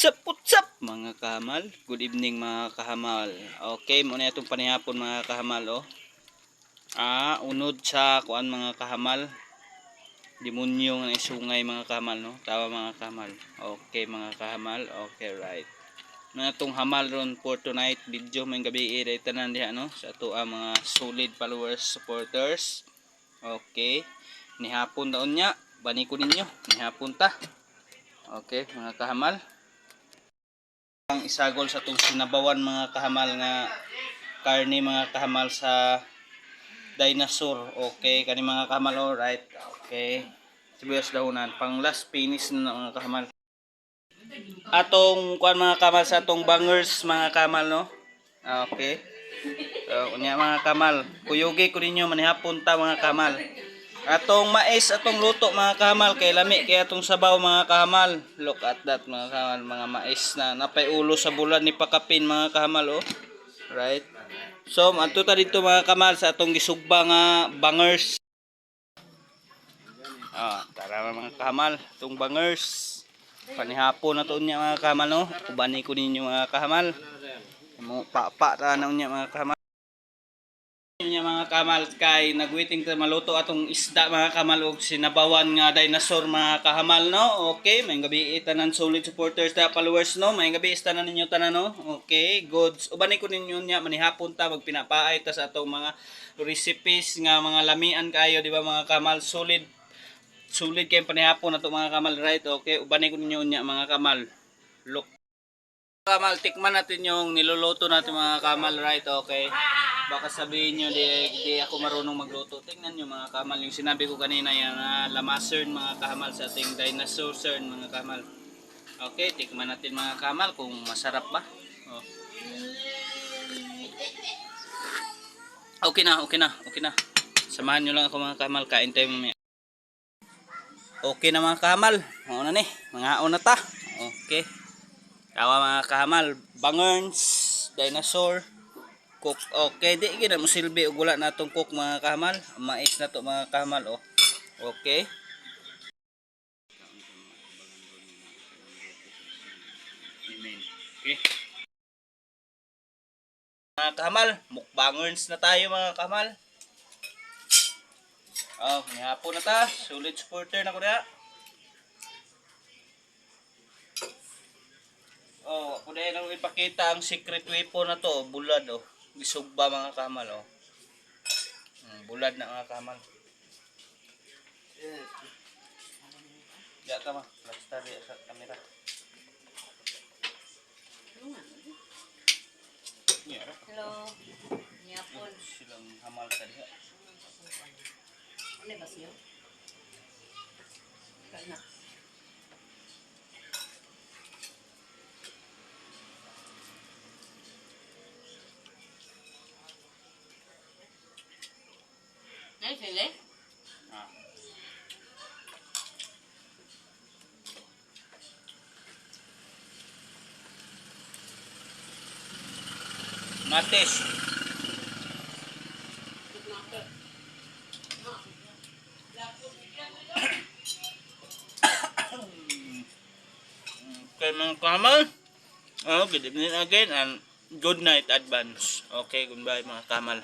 What's up mga kahamal? Good evening mga kahamal. Okay, muna itong panihapon mga kahamal oh. Unod sa kuan mga kahamal. Demonyo nga isungay mga kahamal no. Tawa mga kahamal. Okay mga kahamal. Okay, right. Na itong hamal ron for tonight video may gabi iray tanan diha no sa ato ang mga solid followers, supporters. Okay. Nihapon daon nya, bani ko ninyo. Nihapon ta. Okay mga kahamal. Ang isagol sa itong sinabawan mga kahamal nga karne mga kahamal sa dinosaur. Okay, kani mga kahamal all right. Okay. Sibuyas dahonan pang last finish na mga kahamal. Atong kuan mga kahamal sa atong bangers mga kahamal no. Okay. So unya mga kahamal, kuyugi ko ninyo manihapon ta mga kahamal. Atong mais atong luto mga kahamal kay lami kay atong sabaw mga kahamal. Look at that mga kahamal, mga mais na napay ulo sa bulan ni pakapin mga kahamal oh. Right. So adto ta dito mga kahamal sa atong gisugba nga bangers. Tara mga kahamal, itong bangers. Panihapon na to unya mga kahamal no. Ubani ko ninyo mga kahamal. Mo pa ta na unya mga kahamal. Mga kamal kay nagwaiting ta maluto atong isda mga kamal og sinabawan nga dinosaur mga kahamal no. Okay, may gabi tanan solid supporters ta followers no. May gabi tanan ninyo tanan no. Okay, goods. Ubani ko ninyo nya manihapon ta magpinapaay ta sa atong mga recipes nga mga lamian kayo di ba mga kamal, solid kay panihapon nato mga kamal right. Okay, ubani ko ninyo nya mga kamal. Look kamal, tikman natin yung niluluto natin mga kamal right. Okay. Baka sabihin nyo di ako marunong magluto. Tingnan nyo mga kamal yung sinabi ko kanina yung lamasern mga kamal sa ating dinosaur cern mga kamal. Okay, tikman natin mga kamal kung masarap ba. Oh. Okay na. Samahan nyo lang ako mga kamal, kain tayo mamaya. Okay na mga kamal, mauna ni, mga una ta. Okay. Kawa mga kamal, bangerns, dinosaur, cook. Okay, di gina mo silbi og wala natong cook mga kahamal. Mais na to mga kahamal oh. Okay. Amen. Okay. Mga kahamal, mukbangers na tayo mga kahamal. Hapon na ta, solid supporter na ko na. Ako na nang ipakita ang secret weapon na to, bulad oh. Gisugba mga kahamal oh. Bulad na mga kahamal. Ya ka ma, basta di sa kamera. Hello. Nyapon. Silang hamal ka diha. Ano ba siya? Kana. Ay, sila? Mates. Okay mga kamal. Good evening again and good night advance. Okay, goodbye mga kamal.